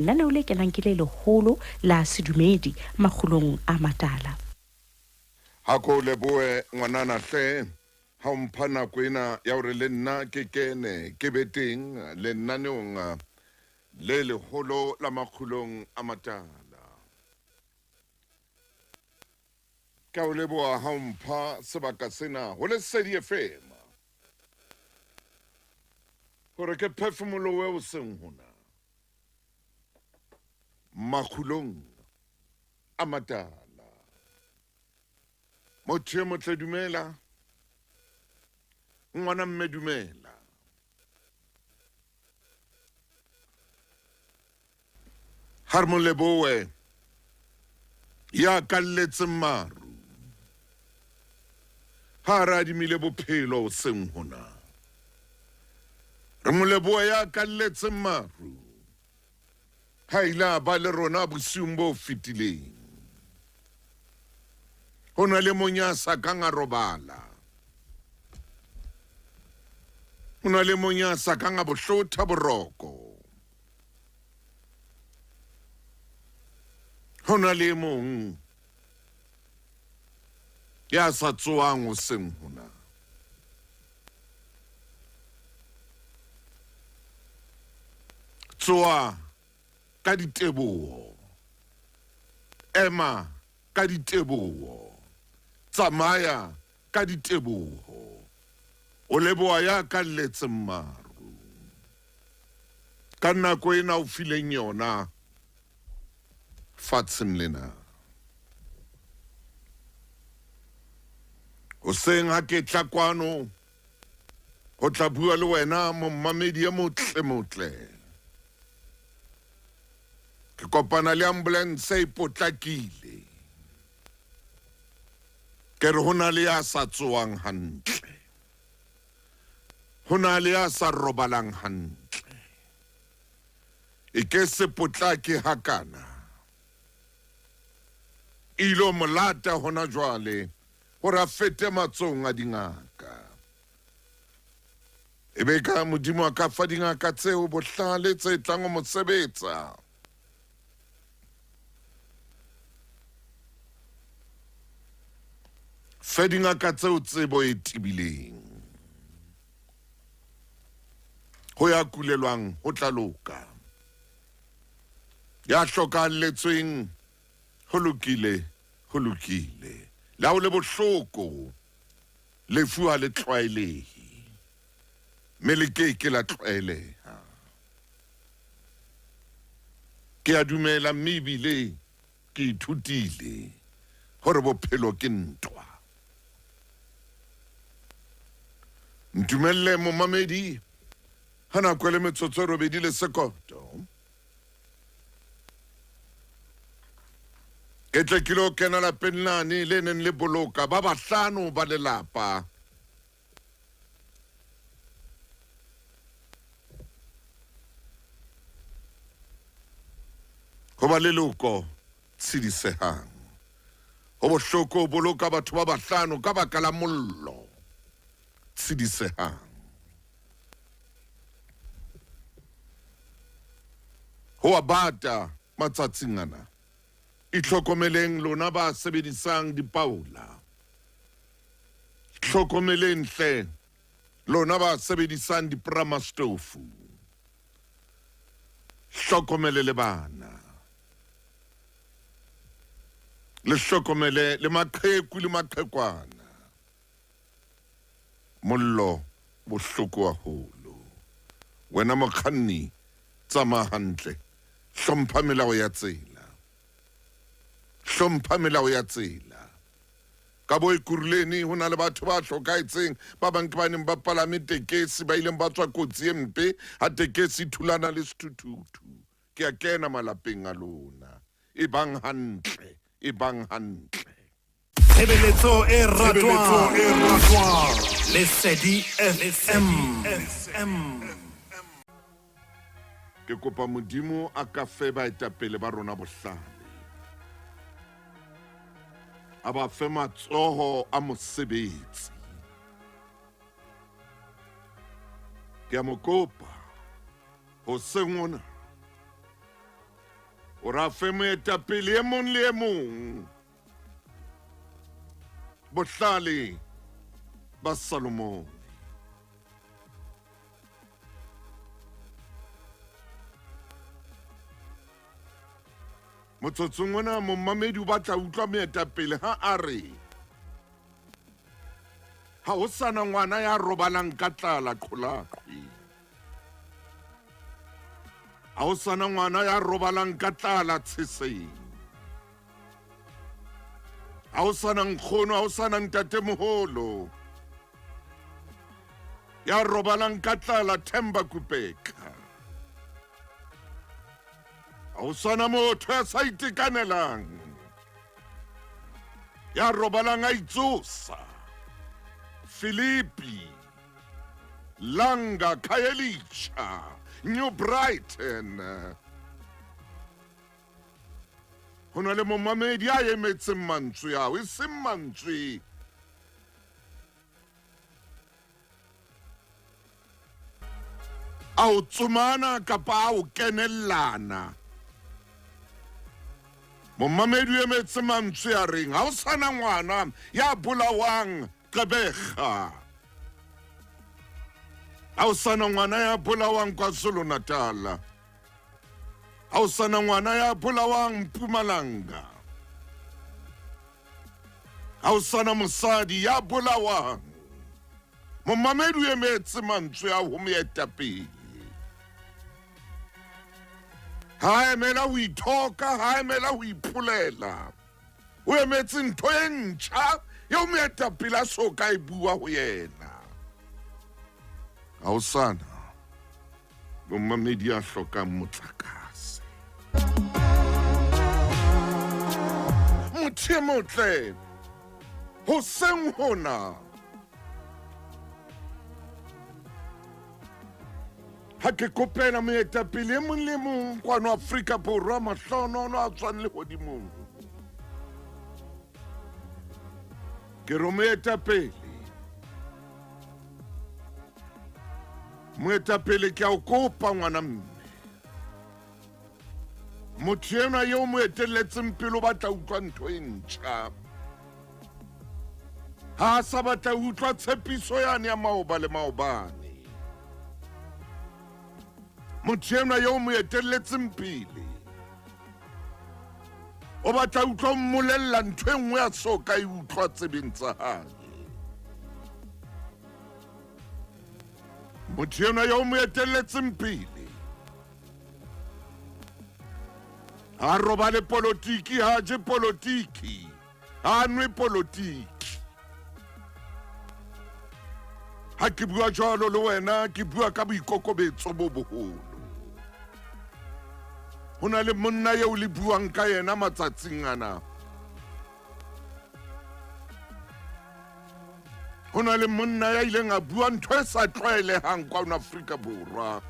Lenaneo le kenang ke le leholo la sedumedi makgulong a matala. Ha ko leboe ngwanana hle ha mpha nako ena ya hore le nna ke kene ke be teng lenaneong le leholo la makgulong a matala. Ka o leboa ha mpha sebaka sena ho Lesedi FM hore ke phefumolo we o seng hona makgulong a matala. Motho mo tle dumela ngwana mme dumela. Har mo leboe ya kalletse maru ha ra dimile bophelo o seng hona. Re mo leboe ya kalletse maru ha ila ba le rona bosiung bo fitileng. Hona le monyasa ka ngarobala. Hona le monyasa ka ngabohlotha boroko. Hona le mong ya sa tsoang o seng hona. Tsoa ka diteboho. Ema ka diteboho. Tsamaya ka diteboho. O leboa ya kalletse maru. Ka nako ena o fileng yona fatsheng lena. O seng ha ke tla kwano ho tla bua le wena mommamedi ya motle. Ke kopana le ambulance e potlakile. Ke re hona le ya sa tsoang hantle. Hona le ya sa robalang hantle. E ke se potlake hakana. Ilo molata hona jwale hore a fete matsong a dingaka. Ebe ka Modimo a ka fa dingaka tseo bohlale tse tlang ho mo sebetsa. Fe dingaka tseo tsebo e tibileng. Ho ya kulelwang ho tla loka. Ya hlokahalletsweng ho lokile. La o le bohloko lefu ha le tlwaelehe. Me le ke la tlwaeleha. Ke a dumela mme ebile ke ithutile hore bophelo ke ntwa. Ntumelle momamedi ha nako e le metsotso e robedi le sekoto. Ke tle kilo kena lapeng lane le neng le boloka ba bahlano ba lelapa. Ho ba leloko tshedisehang. Ho bohloko boloka batho ba bahlano ka baka la mollo tshedisehang. Ho a bata matsatsing ana. Itlhokomeleng lona ba sebedisang dipaola. Itlhokomeleng hle lona ba sebedisang dipramastofu. Hlokomele le bana. Le hlokomele le maqheku le maqhekwana. Mollo bohloko haholo. Wena mokganni tsamaya hantle. Hlompha melao ya tsela. Hlompha melao ya tsela. Ka bo Ekurhuleni ho na le batho ba hlokaetseng ba bang ke ba neng ba palame tekesi ba ileng ba tswa kotsi e mpe ha tekesi thulana le sethuthuthu. Ke a kena malapeng a lona. E bang hantle. Tshebeletso e ratwang. Lesedi FM. Ke kopa Modimo a ka fe baetapele ba rona bohlale. A ba fe matsoho a mosebetsi. Ke a mo kopa ho seng ona o ra fe moetapele e mong le e mong bohlale ba Solomon. Motsotsong ona momamedi o batla utlwa moetapele ha a re ha o sana ngwana ya robalang ka tlala qholaqhi. Ha o sana ngwana ya robalang ka tlala tsheseng. Ha o sana nkgono, ha o sana ntatemoholo ya robalang ka tlala Themba Kupeka. Ha o sana motho ya sa itekanelang ya robalang a itsosa Filipi, Langa, Khayelitsha, New Brighton. Ho na le momamedi a emetseng mantswe ao, e seng mantswe a o tsomana kapa a o kenellana. Momamedi o emetse mantswe a reng ha o sana ngwana ya bolawang Gqeberha. Ha o sana ngwana ya bolawang KwaZulu-Natal. Ha o sana ngwana ya bolawang Mpumalanga. Ha o sana mosadi ya bolawang. Momamedi o emetse mantswe a ho moetapele. Ha emela ho ithoka, ha emela ho ipolela. O emetse ntho e ntjha yo moetapele a soka e bua ho yena. Ha o sana momamedi a hlokang motlakase. Motho e motle hoseng hona ha ke kopela moetapele e mong le mong kwano Afrika Borwa mahlonono a tswang lehodimong. Ke re moetapele ke a o kopa ngwana mme. Motho enwa yo mo etelletseng pele o batla utlwa ntho e ntjha. Ha a sa batla utlwa tshepiso yane ya maoba le maobane. Motho enwa yo mo etelletseng pele o batla utlwa mmolella ntho e nngwe ya soka e utlwa tsebeng tsa hae. Motho enwa yo mo etelletseng pele ha roba le politiki, ha je politiki, ha nwe politiki. Ha ke bua jwalo le wena ke bua ka boikokobetso bo boholo. Ho na le monna eo le buang ka yena matsatsing ana. Ho na le monna ya ileng a bua ntho e sa tlwaelehang kwano Afrika Borwa.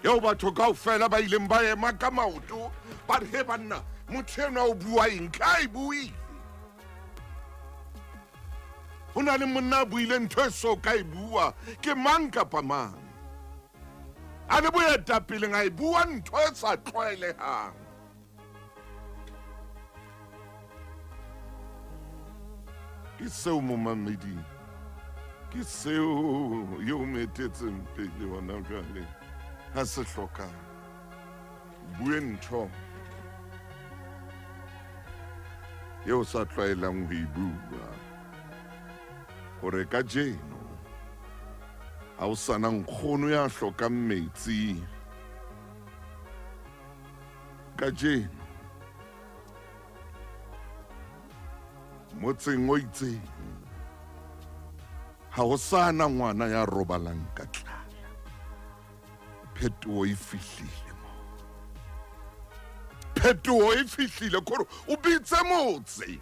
Yeo batho kaofela ba ileng ba ema ka maoto ba re he banna motho enwa o bua eng ka e buile. Ho na le monna a buile ntho e soka e bua ke mang kapa mang. A le boetapele a e bua ntho e sa tlwaelehang. Ke seo momamedi, ke seo yo metetseng pele wana jwale ha se hloka bue ntho yeo sa tlwaelang ho e bua hore ka jeno ha o sana nkgono ya hlokang metsi. Ka jeno motseng o itseng ha o sana ngwana ya robalang ka tlala. Phetoho e fihlile mo. Phetoho e fihlile kore o bitse motse.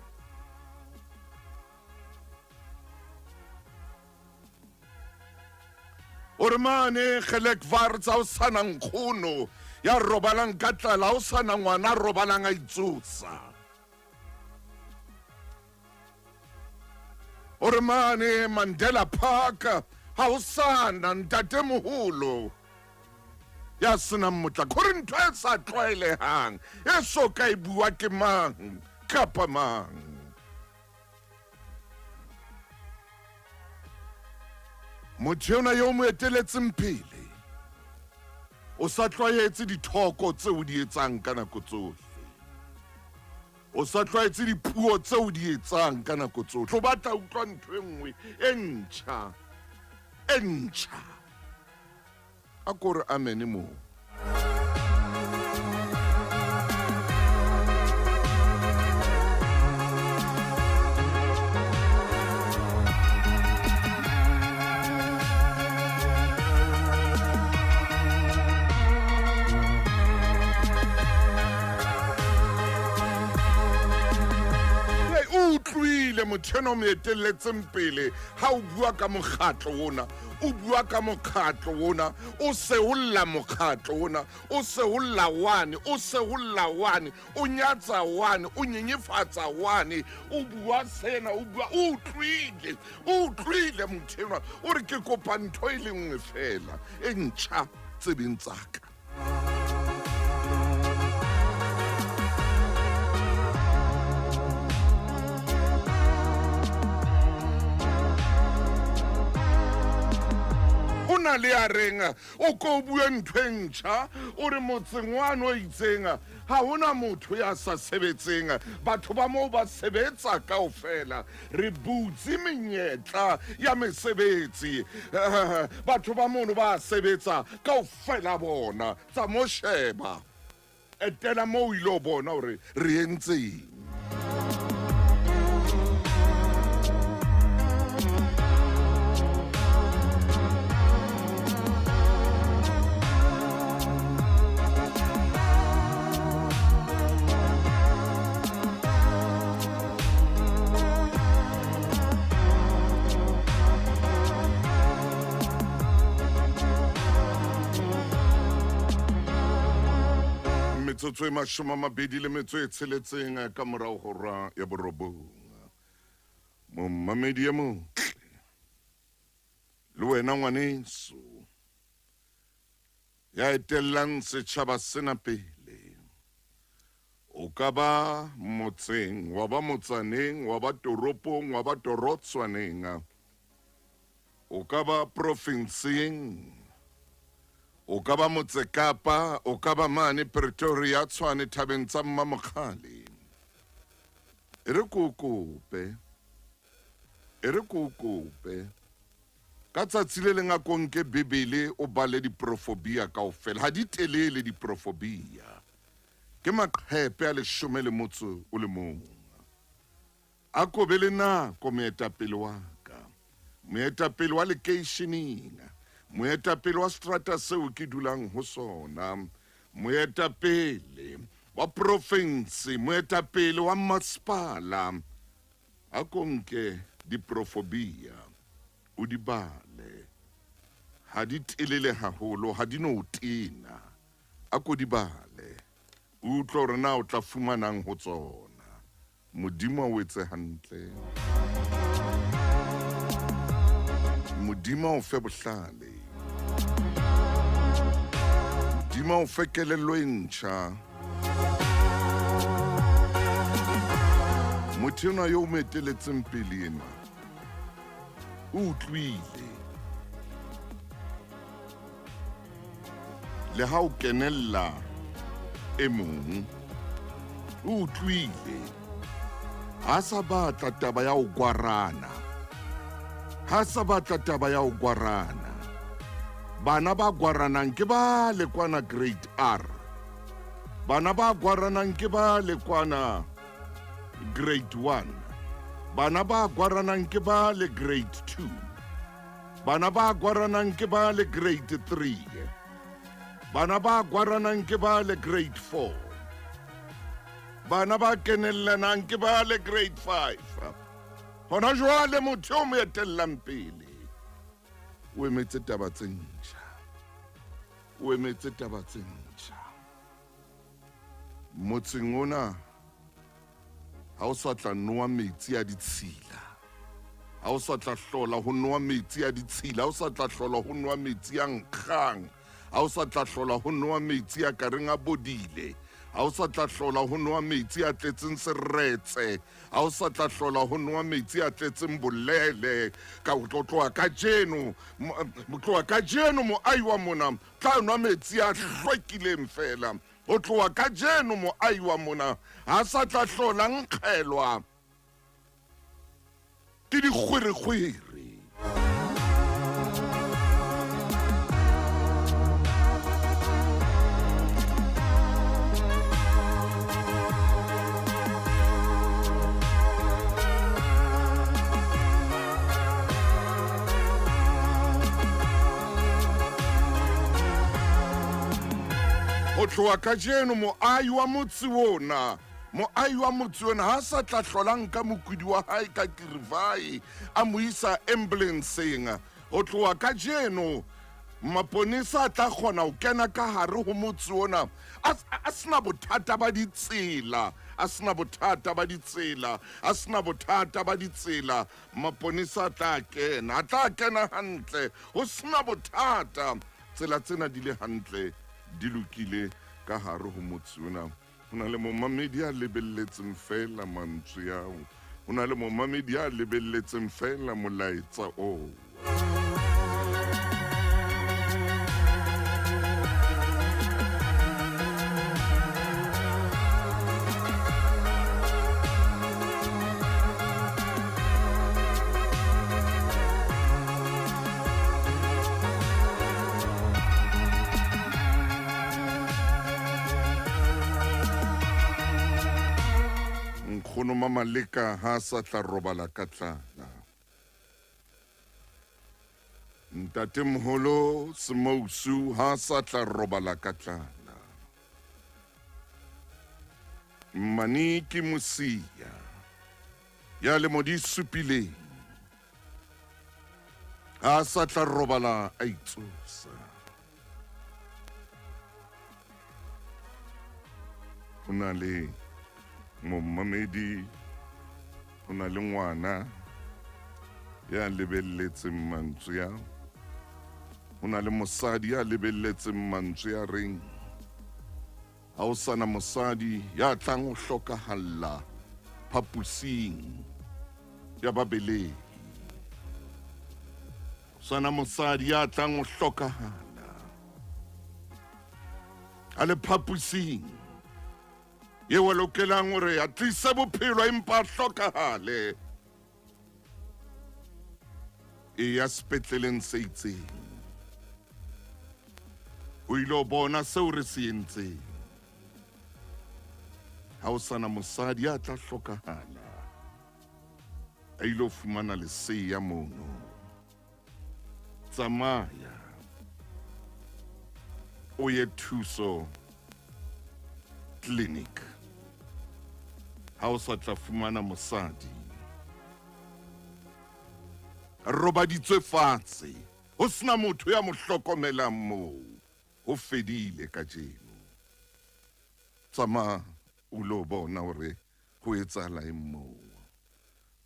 Ore mane Gelekwaard ha o sana nkgono ya robalang ka tlala, ha o sana ngwana robalang a itsosa. Ore mane Mandela Park ha o sana ntatemoholo ya senang motlaka gore ntho e sa tlwaelehang e so ka e bua ke mang kapa mang. Motho yona yo mo eteletseng pele o sa tlwaetse dithoko tseo di etsang ka nako tsohle, o sa tlwaetse dipuo tseo di etsang ka nako tsohle, o batla utlwa ntho e nngwe e ntjha a kore amen moo. Motho ena o mo etelletseng pele ha o bua ka mokgatlo ona, o bua ka mokgatlo ona, o se o lla mokgatlo ona, o se o lla wane, o se o lla wane, o nyatsa wane, o nyenyefatsa wane, o bua sena, o bua o utlwile motho ena o re ke kopa ntho e le nngwe fela e ntjha tsebeng tsaka. Na le a renga o ko bua ntho e ntjha o re motseng wane o itseng ha hona motho ya sa sebetseng, batho ba moo ba sebetsa kaofela, re butse menyetla ya mesebetsi, batho ba mono ba sebetsa kaofela bona, tsa mo sheba etela moo ilo bona hore re entseng. Metsotso e 26 ka morao hora ya borobong. Momamedi ya motle le wena ngwaneso ya etellang setjhaba sena pele, o ka ba motseng, wa ba motsaneng, wa ba toropong, wa ba torotswaneng, o ka ba provinseng, o ka ba Motse Kapa, o ka ba mane Pretoria, Tshwane, Thabeng tsa Mmamokgale. E re kokope ka tsatsi le leng a konke Bebele o bale diprofobia kaofela, ha di telele diprofobia, ke maqhepe a 11. A ko be le nako moetapele wa ka, moetapele wa lekeisheneng, moetapele wa strata seo ke dulang ho sona, moetapele wa province, moetapele wa masepala, a konke diprofobia o di bale, ha di telele haholo, ha di no tena, a ko di bale, o utlwa hore na o tla fumanang ho tsona. Modimo o etse hantle, Modimo o fe bohlale, Modimo o fe kelello e ntjha. Motho enwa yo o mo eteletseng pele ena o utlwile, le ha o kenella e mong o utlwile, ha sa batla taba ya ho gwarana, ha sa batla taba ya ho gwarana. Bana ba gwaranang ke ba le kwana grade R, bana ba gwaranang ke ba le kwana grade 1, bana ba gwaranang ke ba le grade 2, bana ba gwaranang ke ba le grade 3, bana ba gwaranang ke ba le grade 4, bana ba kenellanang ke ba le grade 5. Hona jwale motho o mo etellang pele o emetse taba tse ntjha, o emetse taba tse ntjha. Motseng ona ha o sa tla noa metsi a ditshila, ha o sa tla hlola ho noa metsi a ditshila, ha o sa tla hlola ho noa metsi a nkgang, ha o sa tla hlola ho noa metsi a ka reng a bodile, ha o sa tla hlola ho noa metsi a tletseng seretse, ha o sa tla hlola ho noa metsi a tletseng bolele. Ka o tloha kajeno moahi wa mona tla nwa metsi a hlwekileng fela. O tloha kajeno moahi wa mona ha sa tla hlola nkgelwa ke dikgwerekgwere. O tloha kajeno moahi wa motse ona ha sa tla hlolang ka mokudi wa hae ka kirivai a mo isa ambulanceng. O tloha kajeno maponesa a tla kgona ho kena ka hare ho motse ona a sena bothata ba ditsela, maponesa a tla kena hantle ho sena bothata. Tsela tsena di le hantle di lokile ka hare ho motse ona. Ho na le momamedi a lebelletseng fela mantswe ao, ho na le momamedi a lebelletseng fela molaetsa oo. Nkgono Mamaleka ha sa tla robala ka tlala. Ntatemoholo Semousu ha sa tla robala ka tlala. Mmaniki Mosia ya lemo di supileng ha sa tla robala a itsosa. Ho na le momamedi, ho na le ngwana ya lebelletseng mantswe ao, ho na le mosadi ya lebelletseng mantswe a reng ha o sana mosadi ya tlang ho hlokahalla phapusing ya babelehi. Sana mosadi ya tlang ho hlokahala a le phapusing ye wa lokelang hore a tlisa bophelo empa hlokahale e ya sepetleleng se itseng. O ilo bona seo re se entseng. Ha o sana mosadi ya tla hlokahala a ilo fumana leseya mono. Tsamaya o ye thuso clinic ha o sa tla fumana mosadi. Robaditswe fatshe ho sena motho ya mo hlokomelang moo. Ho fedile kajeno. Tsamaya o lo bona hore ho etsahala eng moo.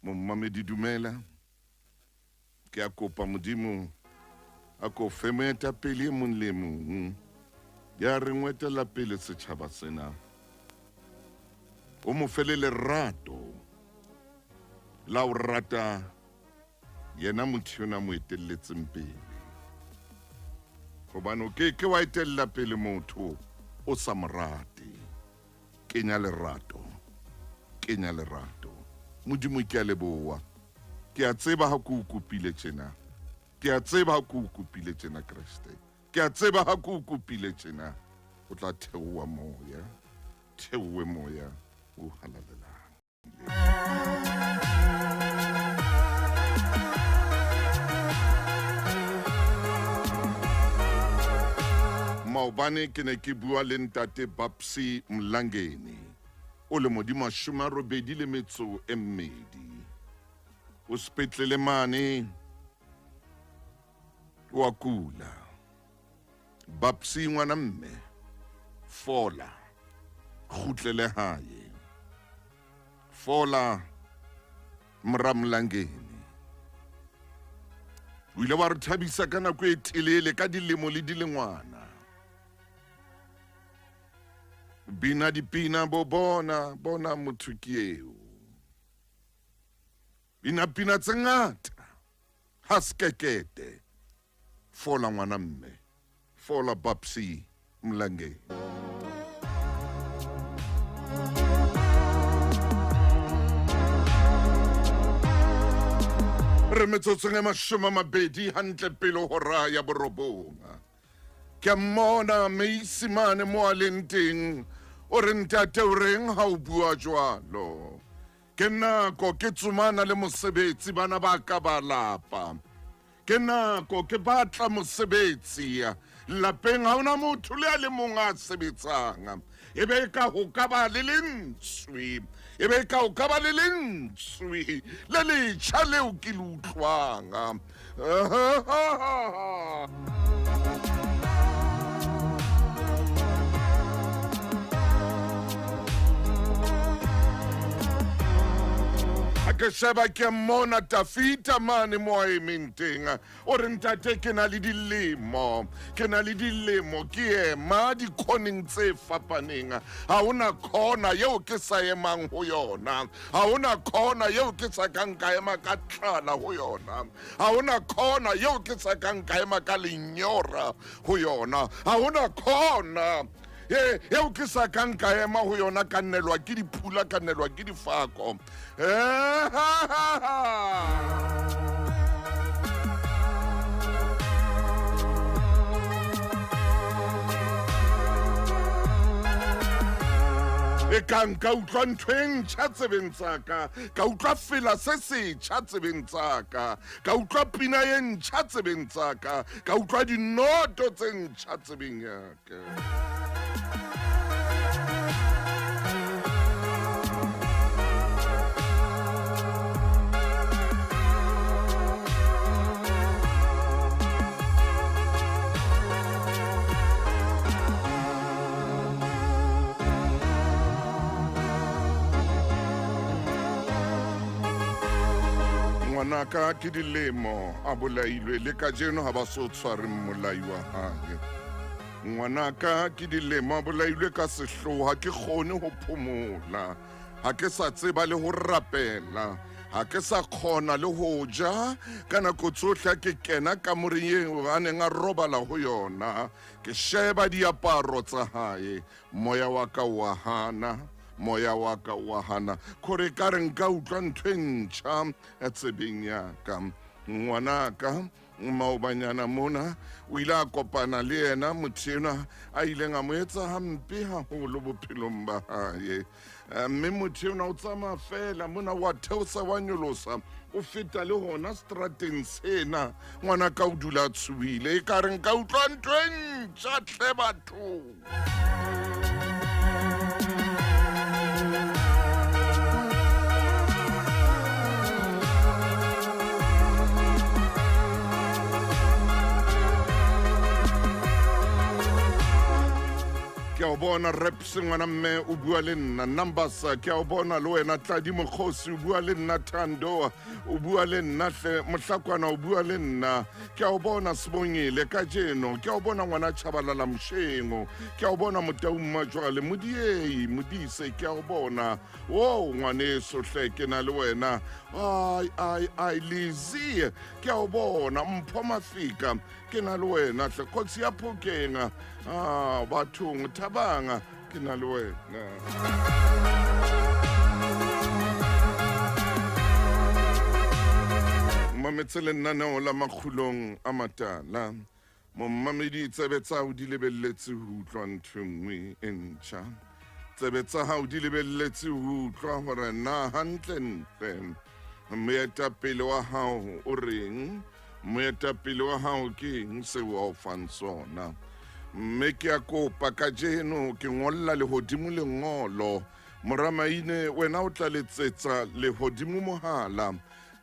Momamedi dumela, ke a kopa Modimo a ko fe moetapele e mong le mong ya re ngwetela pele setjhaba sena. O mo fele lerato la o rata yena motho yona mo etelletseng pele. Hobane o ke wa etella pele motho o sa mo rate. Kenya lerato. Modimo ke a leboha. Ke a tseba ha ke o kopile tjena. Ke a tseba ha ke o kopile tjena Kriste. Ke a tseba ha ke o kopile tjena. O tla theoha moya. Theohe moya o halalelang. Maobane ke ne ke bua le ntate Babsi Mlangeni. O le modimo 82. O sepetlele mane wa kula. Babsi ngwana mme fola kgutlele hae. Fola Mramlangeni. O ile wa re thabisa ka nako e telele ka dilemo le dilengwana. bina dipina bo bona motho ke eo. Bina pina tse ngata ha skekete. Fola ngwana mme, fola Babsi Mlangeni. Re metsotsong e 20 hantle pele hora ya borobonga. Ke a mmona Meisimane mo a leng teng o re ntate o reng ha o bua jwalo. Ke nako ke tsomana le mosebetsi bana ba ka ba lapa. Ke nako ke batla mosebetsi lapeng ha ona motho le a le mong a sebetsang. Ebe ka ho ka ba le lentswe, ebe ka ho ka ba le lentswe le letjha leo ke le utlwang. Ke sheba ke mona Tafita mane mo a emeng teng o re ntate ke na le dilemo ke ema dikhoneng tse fapaneng ha ona khona yeo ke sa emang ho yona ha ona khona yeo ke sa kang ka ema ka tlala ho yona ha ona khona yeo ke sa kang ka ema ka lenyora ho yona ha ona khona eo ke sa kang ka ema ho yona ka nnelwa ke dipula ka nnelwa ke difako e kang ka utlwa ntho e ntjha tsebeng tsaka ka utlwa fela se setjha tsebeng tsaka ka utlwa pina e ntjha tsebeng tsaka ka utlwa dinoto tse ntjha tsebeng yaka. Ngwanaka ke dilemo a bolailwe le ka jeno ha ba so tshware mmolai wa hae. Ngwanaka ke dilemo a bolailwe ka sehloho ha ke kgone ho phomola ha ke sa tseba le ho rapela ha ke sa khona le ho ja ka nako tsohle ke kena kamoreng eo a neng a robala ho yona ke sheba diaparo tsa hae moya wa ka wa hana moya wa ka wa hana khore ka re nka utlwa ntho e ntjha e tsebeng yaka. Ngwanaka maobanyana mona o ile a kopana le yena motho enwa a ileng a mo etsa hampe haholo bophelong ba hae mme motho enwa o tsamaya fela mona wa theosa wa nyolosa o feta le hona strateng sena ngwanaka o dula tshuile e ka re nka utlwa ntho e ntjha hle batho. Ke a bona Reps ngwana mme o bua le nna Numbers ke a bona le wena Tladi Mokgosi o bua le nna Thando o bua le nna hle Mohlakwana o bua le nna ke a bona Sibongile ka jeno ke a bona ngwana Chabalala Mshengo ke a bona Motauma Jwale Modiei Modise ke a bona wo ngwaneso hle ke na le wena ai Lizzie ke a bona Mpho Mafika ke na le wena hle Kotsi ya Phokeng bathong Thabanga ke na le wena. Mametse lenaneo la makgulong a matala mommamedi tsebe tsa o di lebelletse ho utlwa ntho nngwe e ntjha tsebe tsa hao di lebelletse ho utlwa hore na hantle moetapele wa hao o reng moetapele wa hao ke eng seo a o fang sona. Mme ke a kopa ka jeno ke ngolla lehodimo lengolo Moramaine wena o tla letsetsa lehodimo mohala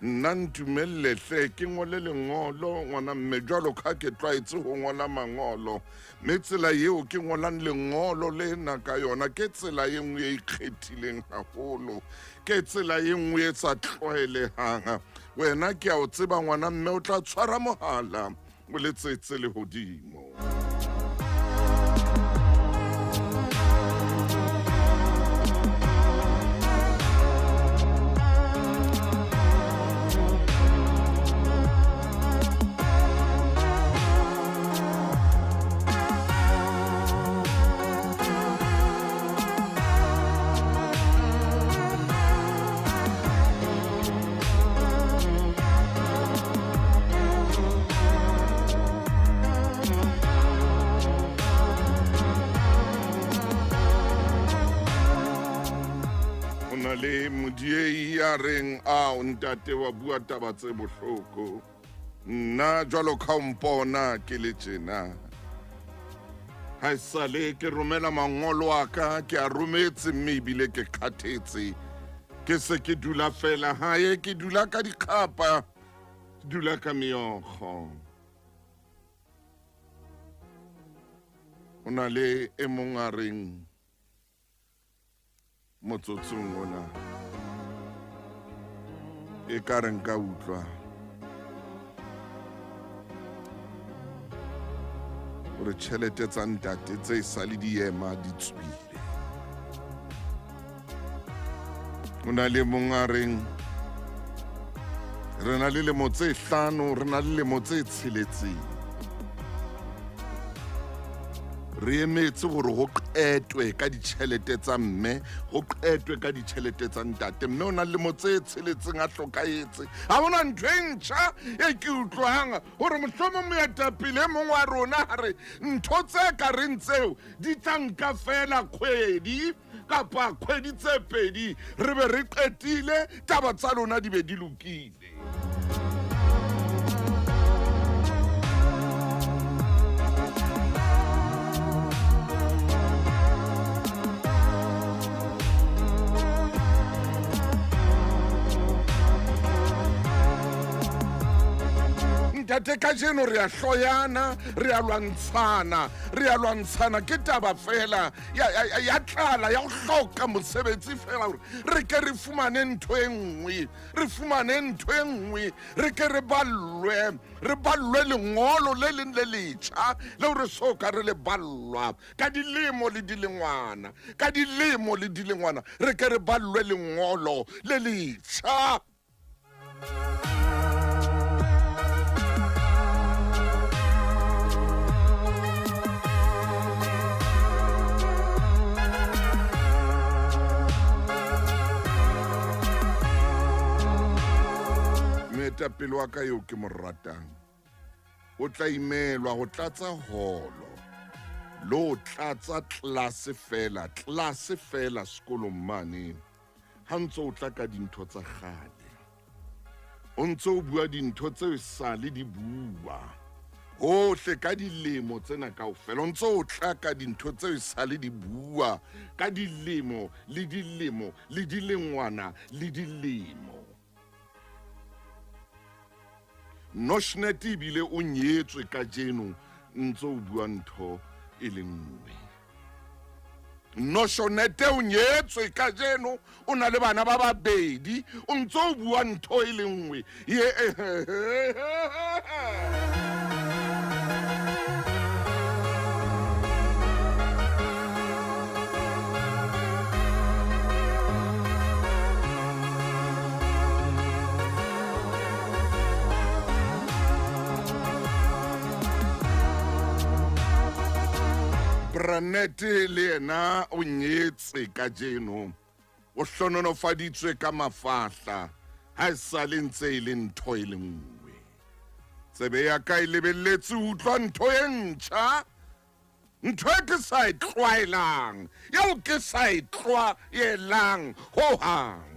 nna ntumelle hle ke ngole lengolo ngwana mme jwalo ka ke tlwaetse ho ngola mangolo mme tsela eo ke ngolang lengolo lena ka yona ke tsela e nngwe e ikgethileng haholo ke tsela e nngwe e sa tlwaelehang wena ke a o tseba ngwana mme o tla tshwara mohala o letsetse lehodimo. na le modiei ya reng a o ntate wa bua taba tse bohloko nna jwalo ka o mpona ke le tjena ha sale ke romela mangolo a ka ke a rometse mme ebile ke kgathetse ke se ke dula fela hae ke dula ka dikgapa ke dula ka meokgo o na le e mong a reng motsotsong ona e ka reng ka utlwa gore tšhelete tsa ntate tse sa le diema di tswile o na le mong a reng re na le lemo tse 5 re na le lemo tse 6 re emetse gore go qetwe ka ditšhelete tsa mme go qetwe ka ditšhelete tsa ntate mme o na le mo tse 6 a hlokaetse ga bona ntho e ntšha e ke utlwang gore mohlomong moetapele mongwe wa rona gare ntho tse ka reng tseo di tlanka fela kgwedi kapa kgwedi tse 2 re be re qetile taba tsa lona di be di lokile ntate ka jeno re a hloyana re a lwantshana ke taba fela ya tlala ya go hloka mosebetsi fela gore re ke re fumane ntho e nngwe re ke re ballwe lengolo le leng le letšha le gore soka re le ballwa ka dilemo le dilengwana re ke re ballwe lengolo le letšha pele wa ka yo ke mo ratang o tla imelwa go tlatsa holo lo tlatsa klase fela sekolong mane ha ntse o tla ka dintho tsa gale o ntse o bua dintho tse sa le di bua hohle ka dilemo tsena kaofela o ntse o tla ka dintho tse sa le di bua ka dilemo le dilengwana le dilemo Noshnet ebile o nyetswe ka jeno ntse o bua ntho e le nngwe Noshonete o nyetswe ka jeno o na le bana ba babedi o ntse o bua ntho e le nngwe Branete le yena o nyetse ka jeno o hlononofaditswe ka mafahla ha e sa le ntse e le ntho e le nngwe tsebe ya ka e lebelletse utlwa ntho e ntšha ntho e ke sa e tlwaelang yeo ke sa e tlwaelang hohang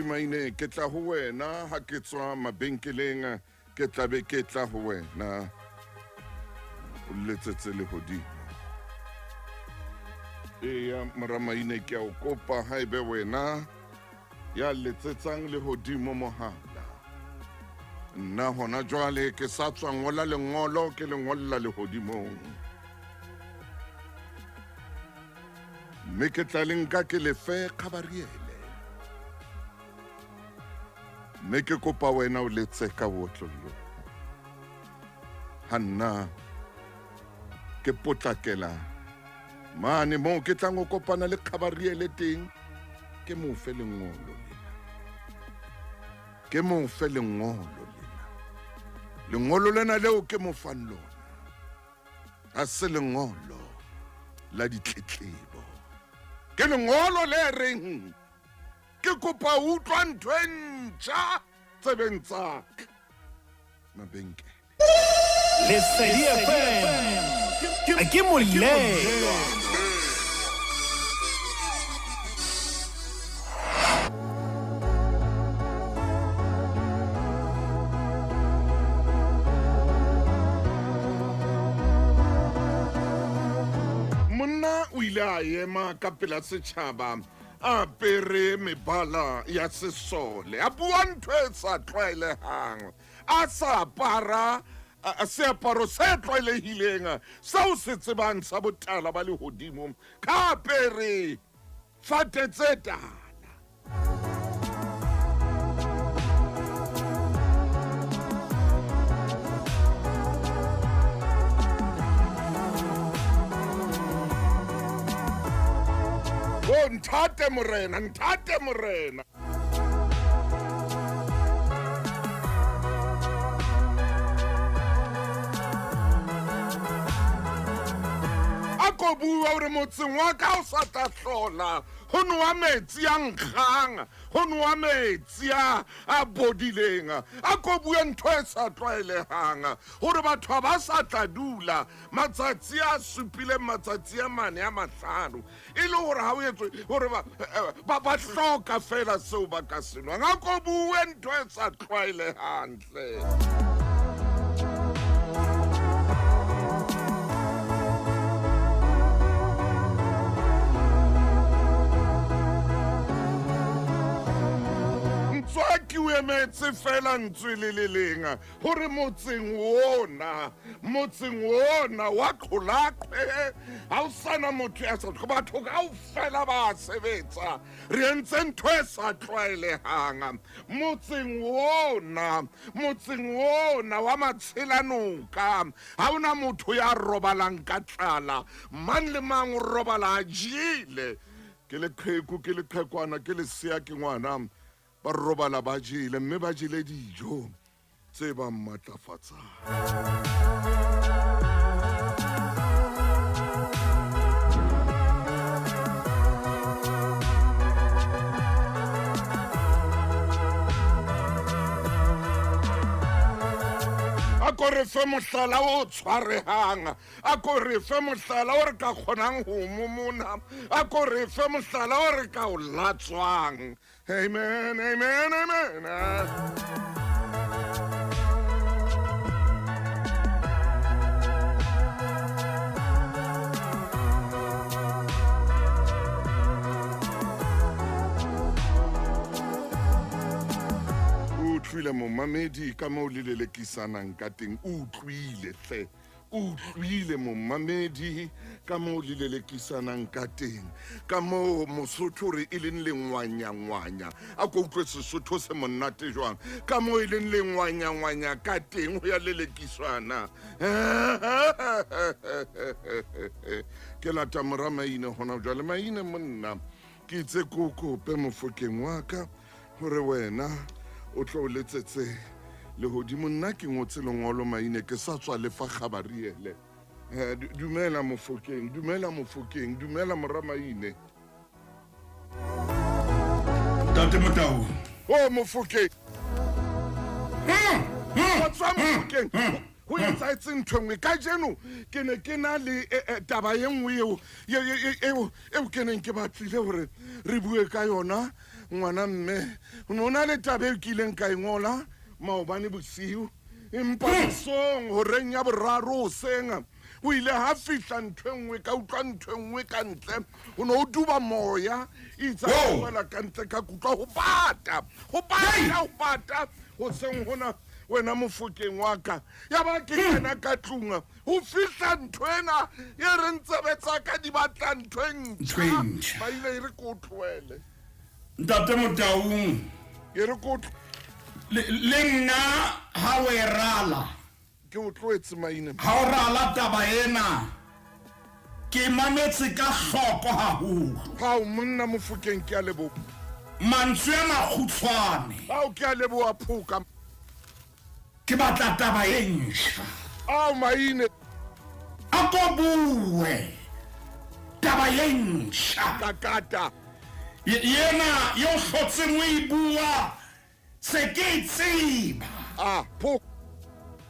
maine ke tla ho wena ha ke tswa mabenkeleng ke tla be ke tla ho wena o letsetse le hodimo ya maramaine ke a o kopa ha ebe wena ya letsetsang le hodimo mohala nna hona jwale ke sa tswa ngola lengolo ke le ngolla le hodimong mme ke tla lenka ke le fe khabariele mme ke kopa wena o letse ka botlollo hanna ke potlakela mane mo ke tlang go kopana le khabariele teng ke mo fe lengolo lengolo lena leo ke mo fang lona a se lengolo la ditletlebo ke lengolo le reng ke kopa utlwa ntho e ntjha tsebeng tsa ka mabenkele. Lesedi FM ke molelo. Monna o ile a ema ka pela setšhaba a pere mebala ya sesole a bua ntho e sa tlwaelehang a sa apara seaparo se tlwaelehileng seo se tsebang sa botala ba lehodimo ka apere fate tse tala. Nthate morena, nthate morena. A ko bua hore motseng wa ka o sa tla hlola ho noa metsi a nkgang, ho noa metsi a bodileng. A ko bua ntho e sa tlwaelehang hore batho ha ba sa tla dula matsatsi a supileng matsatsi a mane a mahlano e le hore ha o etswe hore ba hloka fela seo ba ka se nwang. A ko bue ntho e sa tlwaelehang hle. Ke o emetse fela ntswe le le leng hore motseng ona wa Qolaqwe ha o sana motho ya sa tlo batho kaofela ba sebetsa re entse ntho e sa tlwaelehang motseng ona wa Matshilanoka ha ona motho ya robalang ka tlala mang le mang o robala a jele ke le qheku ke le qhekwana ke le sea ke ngwana ba robala ba jele mme ba jele dijo tse ba matlafatsang. A ko re fe mohlala o tshwarehang, a ko re fe mohlala o re ka kgonang ho momona, a ko re fe mohlala o re ka o latswang. Amen, amen, amen. Utlwile momamedi ka moo le lelekisanang ka teng, utlwile hle. Utlwile momamedi ka moo le lelekisanang ka teng, ka moo Mosotho re e leng lengwanyangwanya a ko utlwe Sesotho se monate jwang, ka moo e leng lengwanyangwanya ka teng ho ya lelekiswana. Ke lata mora Maine hona jwale Maine monna ke itse ko kope Mofokeng wa ka hore wena o tlo letsetse lehodimo nna ke ngotse lengolo Maine ke sa tswa lefa khabariele. Dumela Mofokeng, dumela Mofokeng, dumela mora Maine. Tate Motau. Oh Mofokeng. Watswa Mofokeng. Ho etsaetse ntho engwe ka jeno ke ne ke na le taba ye nngwe eo ke neng ke batlile hore re bue ka yona ngwana mme. O na le taba eo ke ileng ka e ngola maobane bosiu empa song horeng ya boraro hoseng o ile ha fihla ntho engwe ka utlwa ntho engwe ka ntle o no o duba moya itsa wela ka ntle ka kutlwa ho bata hoseng hona wena Mofokeng wa ka ya ba ke kena ka tlunga ho fihla ntho ena ye re ntsebetsa ka di batla ntho ntjha ba ile re ko tlwele Tate Motau ye re ko le nna ha o rala ke o tlwetse Maine ha o rala taba ena ke mametse ka hloko haholo ha o monna Mofokeng ke a lebo mantswe a makgutshwane ha o ke a lebo a phuka ke batla taba e ntjha a Maine a ko bue taba e ntjha kakata yena yo hlotseng o e bua se ke e tseba po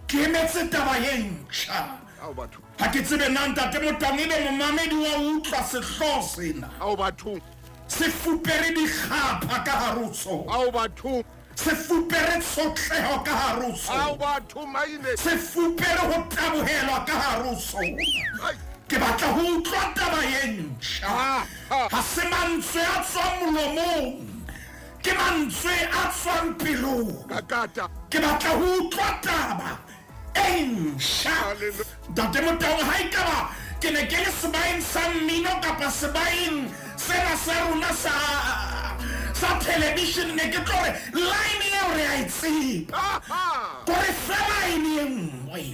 ke emetse taba ye ntšha ao batho ga ke tsebe nna ntate Motang ebe momamedi wa utlwa setlho sena ao batho se fupere dikgapha ka gare ho tsona ao batho se fupere tshotleho ka gare ho ao tsona batho maine se fupere go tabogelwa ka gare ho tsona ai ke batla go utlwa taba ye ntšha ga se mantswe a tswang molomong ke mantswe a tswang pelong kakata ke batla go utlwa taba e ntšha Hallelujah. ntate Motang ga e kaba ke ne ke le sebaeng sa mmino kapa sebaeng sena sa rona sa television ne ke tlo re line eo re a e tseba kore fe line e nngwe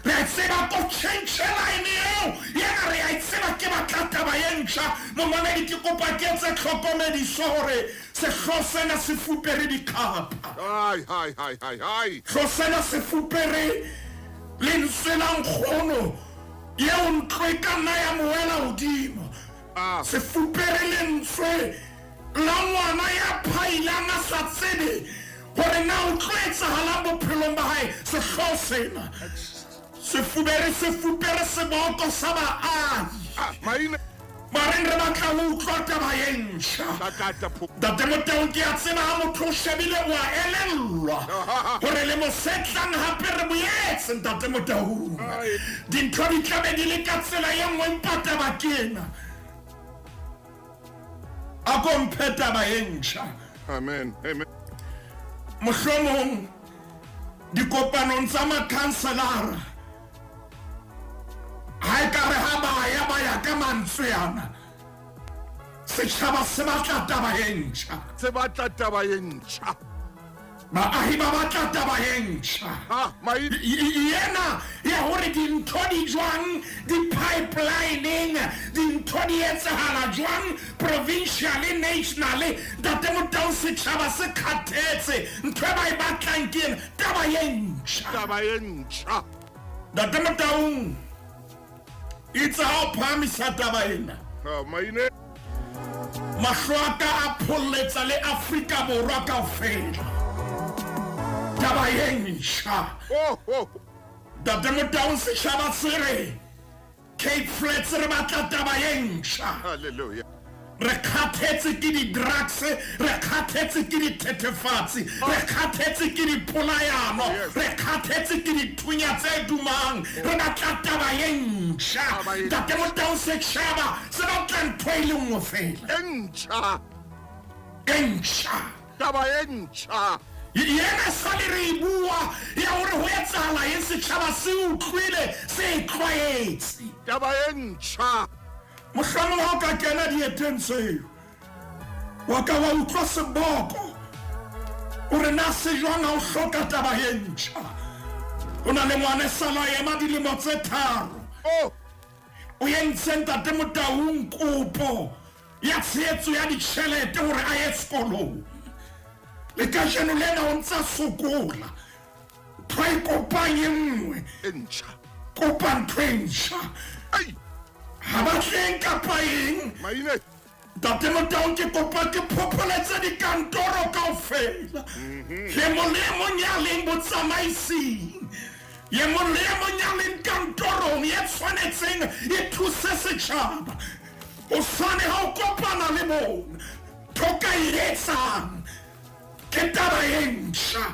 re a tseba ko change line eo yena re a tseba ke batla taba ye ntšha momamedi ke kopa ke etse tlhokomediso gore setlho sena se fupere dikgapha hai tlo sena se fupere lentswe la nkgono yeo ntlo e ka nna ya moela godimo se fupere lentswe la ngwana ya phailang a sa tsebe gore na o tlo etsagalang bophelong ba gae setlho sena se fupere seboko sa baahi maine mareng re batla go utlwa taba ye ntšha kakata po ntate Motang ke a tseba ga motho o shebile o a elellwa gore le mosetlang gape re boetse ntate Motang dintho di tlabe di le ka tsela ye nngwe mpa taba ke ena a ko mphe taba ye ntšha amen mohlomong dikopanong tsa makhanselara ga e ka re ga ba ya ka mantswe yana setšhaba se batla taba ye ntšha se batla taba ye ntšha baahi ba batla taba ye ntšha maine yena ya gore dintho di jwang di-pipelineng dintho di etsagala jwang provincial national ntate Motang setšhaba se kgathetse ntho e ba e batlang ke ena taba ye ntšha taba ye ntšha ntate Motang itse ga o phamisa taba ena maine mahlo a ka a pholletsa le Afrika Borwa kaofela taba ye ntšha ntate Motang setšhaba se re Cape Flats re batla taba ye ntšha hallelujah re kgathetse ke di-drugs re kgathetse ke dithethefatsi re kgathetse ke dipolayano re kgathetse ke dithunya tse dumang re batla taba ye ntšha ntate Motang setšhaba se batla ntho e le nngwe fela e ntšha taba ye ntšha yena sale re e bua ya gore go etsagala ye setšhaba se utlwile se e tlwaetse taba ye ntšha mohlomong ga o ka kena dieteng tseo wa ka wa utlwa seboko gore na se jwang ga o hloka taba ye ntšha o na le ngwane sala ema dilemo tse 3 o yentseng ntate Motang kopo ya tsheetso ya ditšhelete gore a ye sekolong le ka jeno lena o ntse a sokola ntho a e kopang e nngwe e ntšha kopa ntho e ntšha ga batleng kapa eng maine ntate Motang ke kopa ke phopholetse dikantoro kaofela ye mong le ye mong ya leng botsamaising ye mong le ye mong ya leng kantorong ye tshwanetseng e thuse setšhaba o swane ga o kopana le bona thoka e etsang ke taba ye ntšha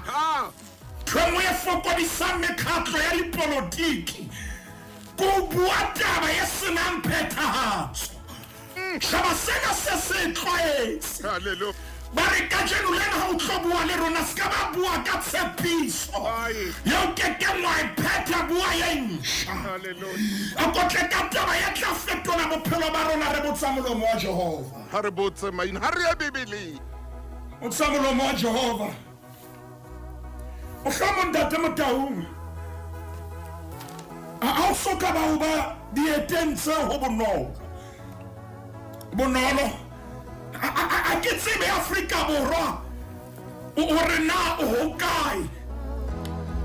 thwengwe e fokodisang mekgatlo ya dipolotiki ko bua taba ye senang phethagatso šhaba sena se se tlwaetse hallelujah ba re ka jeno lena ga o tlo bua le rona se ka ba bua ka tshepiso yeo kekengwa e phetha bua ye ntšha a kotle ka taba ye tla fetola bophelo ba rona re botsa molomo wa Jehova ha re botse maine ha re ye bibeleng o tsa molomo wa Jehova mohlomong ntate Motang a o soka ba o ba dieteng tseo go bonolo a ke tsebe Afrika Borwa o re na o hokae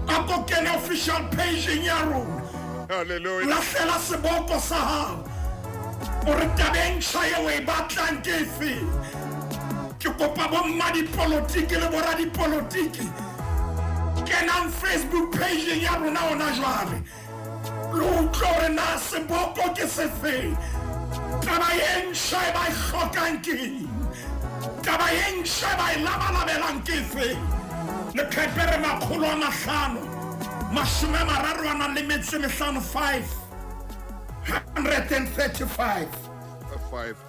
a ko kena official page ya rona hallelujah lahlela seboko sa hao o re tabeng tšha o e batlang ke efe ke kopa bomma dipolotiki le borra dipolotiki kenang Facebook page ya rona ona jwale lo utlwa gore na seboko ke sefe taba ye ntšha e ba e hlokang ke taba ye ntšha e ba e labalabelang ke efe lekgepere 500 masome mararo a nang le metso e mehlano 535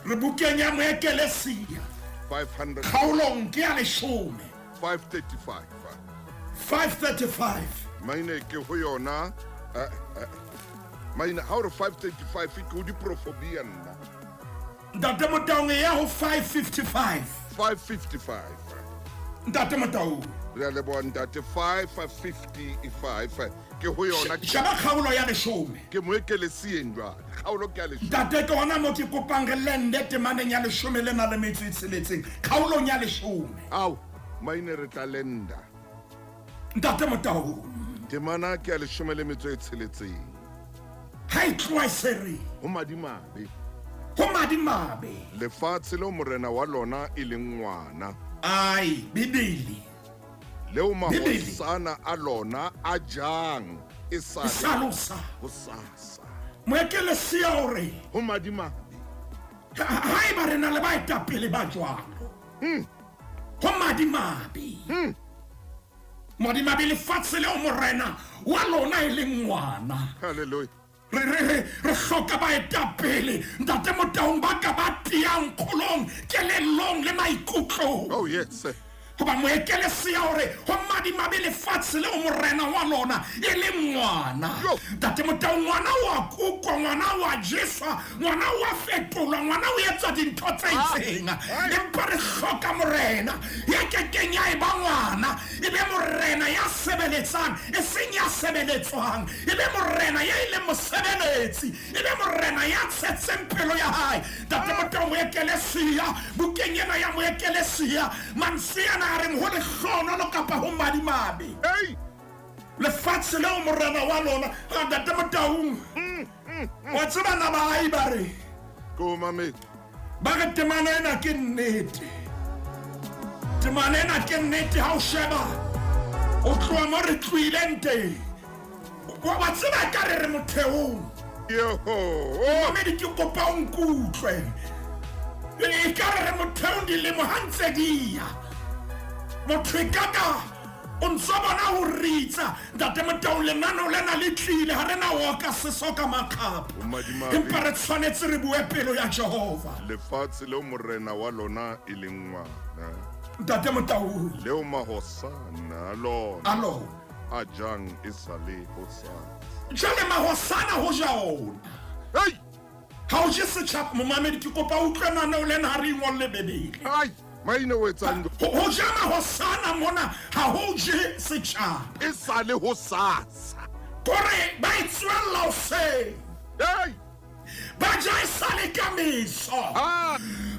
re bukeng ya moekelesia 500 kgaolong ke ya leshome 535 maine ke ho yona maine ha o re 535 ke ho diprofobia nna ntate Motaung ya ho 555 ntate Motaung re a leboha ntate 555 ke ho yona shaba kgaolo ya leshome ke moekelesieng jwale kgaolo ke ya leshome ntate ke ona mo ke kopang re lende temaneng ya leshome le na le metso e tsheletseng kgaolong ya leshome au maine re tla lenda ntate Motaung temana ke ya leshome le metso e tsheletseng ha e tloa e sere ho madimabe lefatshe leo morena wa lona e leng ngwana ai bibili leo mahosana a lona a jang e salosa ho sasa moekelesia o re ho madimabe ha e ba re na le baetapele ba jwalo ho madimabe lefatshe leo morena wa lona e leng ngwana haleluya re hloka baetapele ntate Motaung ba ka ba tiang kgolong kelellong le maikutlong oh yes goba moekelesia gore go madimabe lefatshe leo morena wa lona e le ngwana ntate Motaung ngwana wa kukwa ngwana wa jeswa ngwana wa fetolwa ngwana o etsa dintho tse itseng empa re hloka morena ya kekeng ya e ba ngwana e be morena ya sebeletsang e seng ya sebeletswang e be morena ya ile mosebeletsi e be morena ya tshetseng pelo ya hae ntate Motaung moekelesia bukeng ena ya moekelesia mansiana a reng ho le hlono lo kapa ho madimabe lefatshe leo morena wa lona ntate Motaung wa tseba na ba ai ba re ko mame ba re temana ena ke nnete ha o sheba o tloa mo re tloileng teng wa tseba ka re motheong mamedi ke kopa o nkutlwe e ka re motheong dilemo ha ntse dia motho kaka o ntse bona ho ritsa ntate Motaung lenano lena le tlile ha rena woka sesoka makgapo empa re tshwanetse re bue pelo ya Jehova lefatshe leo morena wa lona e leng ngwana ntate Motaung leo mahosana alo a jang e sale hosana jale mahosana ho jaona ha o je setšhaba momamedi ke kopa utlwana no lena ha re ngolle bebele maine o etsang ho jama hosana mona ha ho je setšhaba e sale ho sasa kore ba itswella o se ba ja e sale ka meso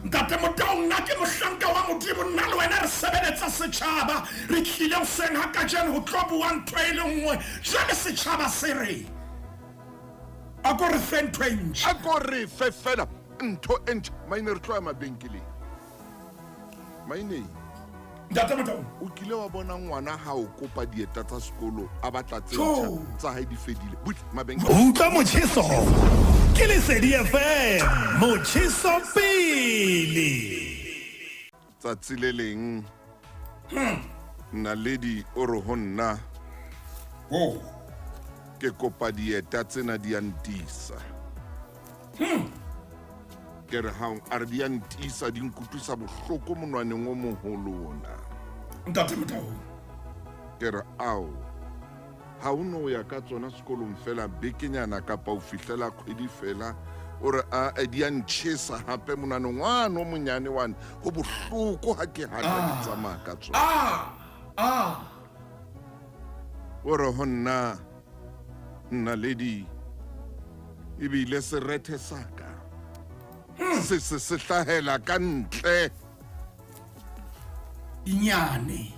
ntate Motaung nna ke mohlanka wa Modimo nna le wena re sebeletsa setšhaba re tlile o seng ha ka jane ho tlo bua ntho e le nngwe jale setšhaba se re a ko re fe ntho e ntšha a ko re fe fela ntho e ntšha maine re tlo ya mabenkeleng maine ntate Motaung o kile wa bona ngwana ha o kopa dieta tsa sekolo a batla tse tsa hae di fedile utlwa motjheso ke Lesedi FM motjheso pele tsatsi le leng Naledi o re ho nna ke kopa dieta tsena di antisa ke re ha a re di antisa di nkutlwisa bohloko monwaneng o moholo ona ntate Motaung ke re ao ha o no ya ka tsona sekolong fela bekenyana kapa o fihlela kgwedi fela o re a di ntšhesa hape monwaneng ngwana o monyane wane go bohloko ha ke hata di tsamaya ka tsona o re ho nna Naledi ebile serethe saka se hlahela ka ntle inyane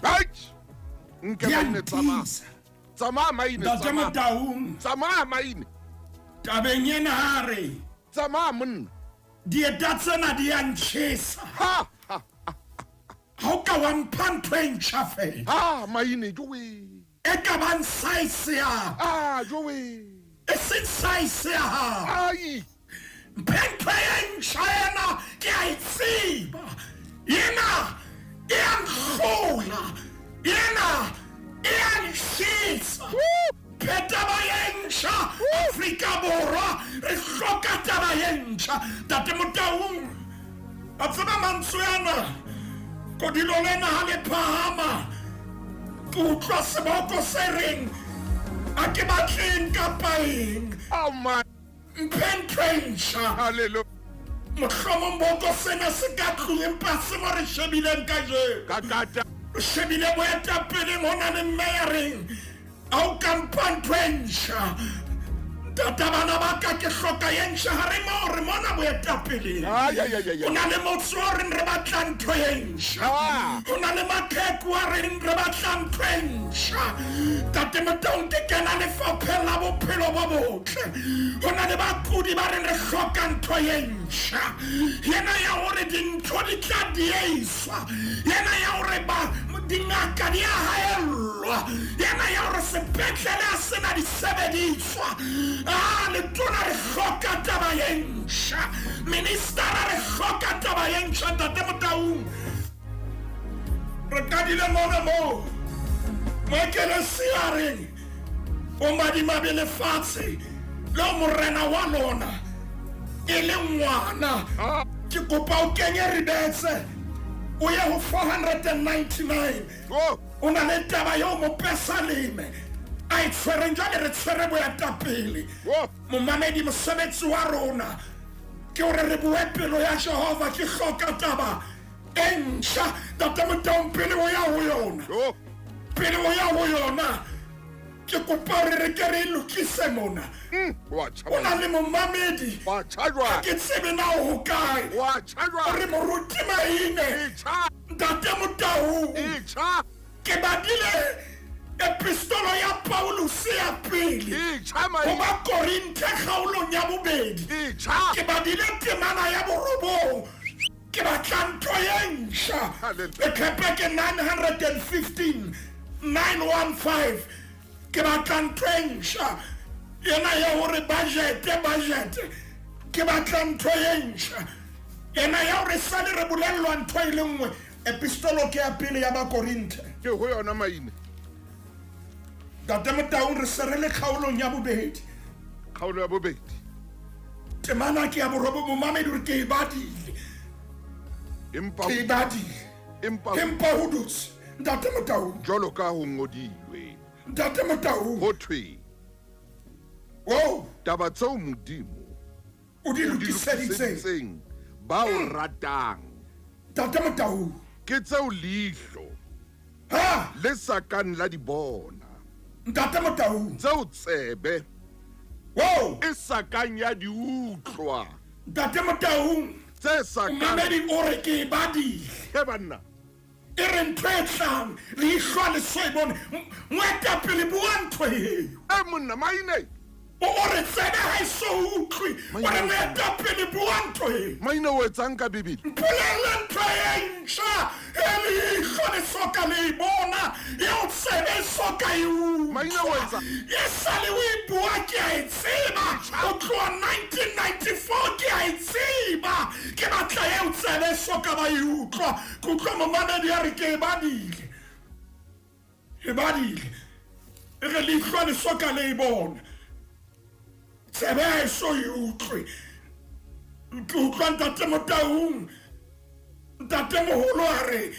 nke maine tsamaya maine ntate Motaung tsamaya maine tabeng ena ha re tsamaya monna dieta tsena di a ntjhesa ha ha o ka wa mpha ntho e ntjha fela ha maine jowe e ka bang size ya jowe e seng size ya ai mphetho e ntjha yena ke a e tseba yena e a nkgola yena e a ntjhesa taba e ntjha Afrika Borwa re hloka taba e ntjha tate Motaung a tseba mantswe yana kodilo lena ha le phahama ke utlwa seboko se reng a ke batleng kapa eng oh my mphetho e ntjha hallelujah mohlomong boko sena se ka tlong empa se mo re shebileng kajeno kakata re shebile boetapeleng ho na le mme ya reng au kampa ntho e ntjha tata bana ba ka ke hloka e ntjha ha re mo re mona boetapeleng ho na le motse o reng re batla ntho e ntjha ho na le maqheku a reng re batla ntho e ntjha tate Motaung ke kena lefapheng la bophelo bo botle ho na le bakudi ba reng re hloka ntho e ntjha yena ya hore dintho di tla dieswa yena ya hore dingaka di a haellwa yena ya hore sepetlele a sena disebediswa letona re hloka taba e ntjha ministera re hloka taba e ntjha tate Motaung re kadile mona mo moekelesi a reng o madimabe lefatshe le morena wa lona e le ngwana ke kopa o kenye rebetse o ye ho 499 o na le taba yo mo pesaleme a itshwereng jwale re tshwere boetapele momamedi mosebetsi wa rona ke hore re bue pelo ya Jehova ke hloka taba e ntjha tate Motaung pele o ya ho yona pele o ya ho yona ke kopa hore re ke re lokise mona o na le momamedi ke tsebe na o hokae re moruti maine tate Motaung ke badile epistolo ya Paulus ya pele ho ba Korinthe kgaolong ya bobedi ke badile temana ya borobong ke batla ntho e ntjha Epheke 915 915 ke batla ntho e ntjha yena ya hore budget ke batla ntho e ntjha yena ya hore sale re bolellwa ntho e le nngwe epistolo ke ya pele ya ba Korinthe ke ho yona maine tate Motaung re se re le kgaolong ya bobedi kgaolo ya bobedi temana ke ya borobo momamedi re ke e badile empa ho dutse tate Motaung jwalo ka ho ngodilwe tate Motaung ho thwe taba tseo Modimo o di lokiseditseng ba o ratang tate Motaung ke tseo leihlo le sa kang la di bona tate Motaung tseo tsebe e sa kang ya di utlwa tate Motaung tse sa kang mamedi o re ke e badile ke banna e re ntho e tlang leihlo le so e bone moetapele bua ntho eo monna maine o re tsebe ha e so utlwe o re moetapele bua ntho eo maine o etsang ka Bibele mpolelle ntho e ntjha e leihlo le soka le e bona eo tsebe e soka e utlwa e sale o e bua ke a e tseba o tloha 1994 ke a e tseba ke batla eo tsebe e soka ba e utlwa ke utlwa momamedi a re ke e badile e re leihlo le soka le e bona tsebe ha e so e utlwe ke utlwa ntate Motaung ntate moholo a re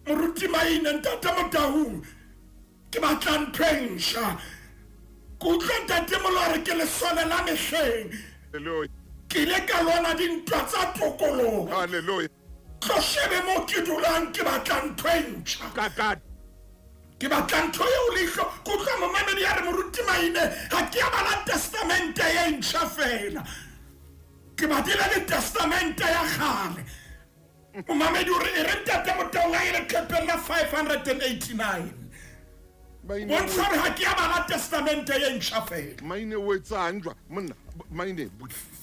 moruti maine ntate Motaung ke batla ntho e ntjha ke utlwa ntate moholo a re ke lesole la mehleng ke ile ka lwana dintwa tsa tokoloho tlo shebe mo ke dulang ke batla ntho e ntjha ke batla ntho eo leihlo ke utlwa momamedi ya re moruti maine ha ke a bala testamente e ntjha fela ke badile le testamente ya kgale momamedi o re e re ntate Motaung a ile khepeng la 589 bontsha re ha ke ya bala testamente ye ntjha fela. Maine o etsang jwa monna maine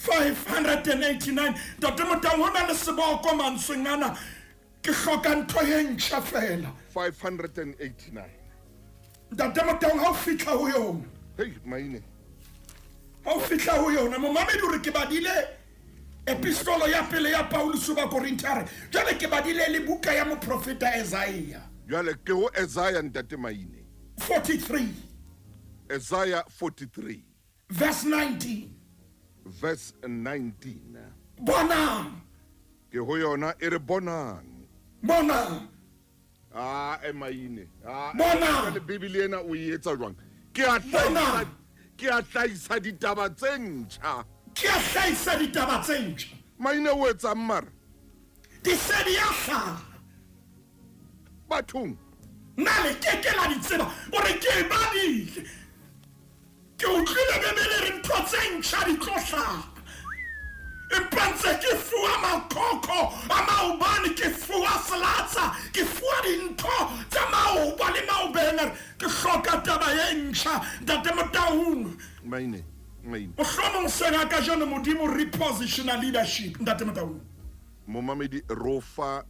589 Ntate Motau ho na le seboko mantsweng ana ke hloka ntho ye ntjha fela. 589. Ntate Motau ha o fitla ho yona. Hey maine. Ha o fitla ho yona momamedi o re ke badile epistolo ya pele ya Paulus ba Korintare. Jwale ke badile le buka ya moprofeta Isaiah. Jwale ke ho Isaiah ntate maine. 43 Isaiah 43 verse 19. verse 19. Bona. Ke ho yona e re bonang. Bona. Maine. Bona. Le Bibele ena o e etsa jwang? Ke a hlaisa ditaba tse ntjha. Ke a hlaisa ditaba tse ntjha. Maine o etsang mara? Di se di a hlaha. Bathong. Nna le ke la di tseba gore ke e badile. Ke utlwile Bebele re ntho tse ntjha di tlo hlaha. Empa ntse ke fuwa makoko a maobane, ke fuwa selatsa, ke fuwa dintho tsa maoba le maobene. Ke hloka taba ye ntjha Ntate Motau. Maine. Mohlomong sena ka jeno modimo repositional leadership Ntate Motau. Momamedi rofa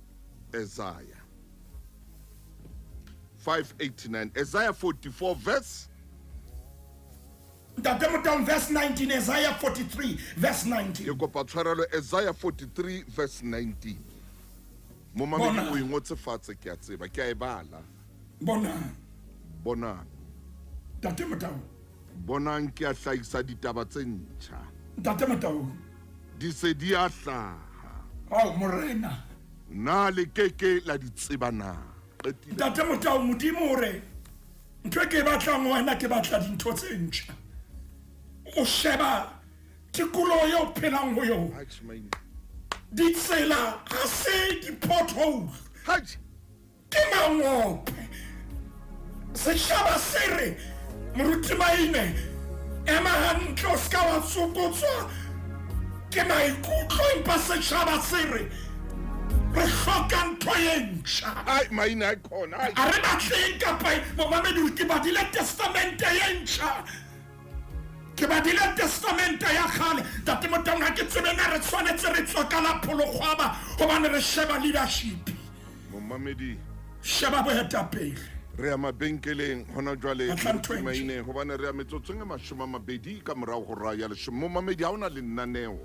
Isaiah 589. Isaiah 44 verse. Ntate Motau verse 19. Isaiah 43 verse 19. Ke kopa tshwarelo Isaiah 43 verse 19. Momamedi o ingotse fatshe ke a tseba ke a e bala. Bonang. Ntate Motau. Bonang ke a hlaisa ditaba tse ntjha. Ntate Motau. Di se di a hlaha. Oh morena. Na le keke la di tseba na. Ntate Motau modimo hore ntwe ke batlang wena ke batla dintho tse ntjha. O sheba tikolo yo phelang ho yo. Di tsela ha se di potholes. Ke mangope. Se shaba sere moruti maine ema hantle ska wa tsokotswa ke maikutlo empa se shaba sere re hloka ntho ye ntjha. Maine a khona. A re batleng kapa momamedi ke badile testamente ye ntjha. Ke badile testamente ya kgale. Ntate Motau ha ke tsebe na re tshwanetse re tswa ka la phologwaba hobane re sheba leadership. Momamedi Sheba boetapele. Re a mabenkeleng hona jwale maine hobane re a metsotsong e 20 ka morao go raya le Momamedi ha ona le nnaneo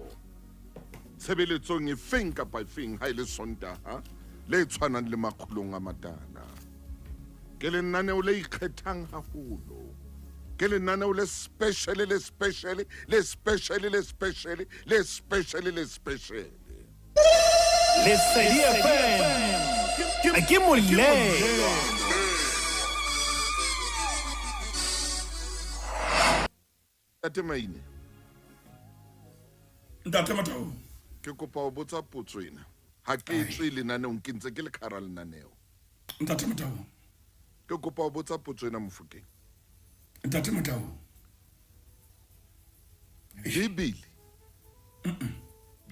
tshebeletsong e feng kapa e feng ha ile Sontaha le tshwanang le makgulong a matala. Ke le nnaneo le ikgethang haholo. Ke le nnaneo le special. Le Sedi FM ke molelo. Ate maine. Ntate Motau. Ke kopa o botsa potso ena. Ha ke tswe lenaneong ke ntse ke le khara lenaneo. Ntate Motau. Ke kopa o botsa potso ena Mofokeng. Ntate Motau.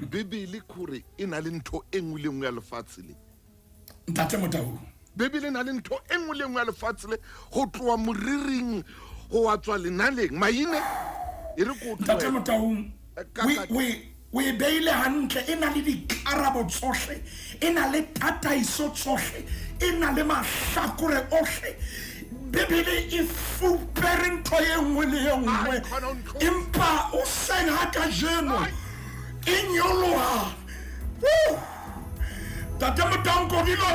Bibele kore ina le ntho engwe le engwe ya lefatshe le. Ntate Motau. Bibele na le ntho engwe le engwe ya lefatshe le go tloa moriring go wa tswa lenaleng maine e re go Ntate Motau. We beile hantle ena le dikarabo tsohle, ena le tataiso tsohle, ena le mahlakore ohle. Bibele e fupere ntho ye nngwe le ye nngwe. Empa o seng ha ka jeno e nyoloha. Ntate Motau kodilo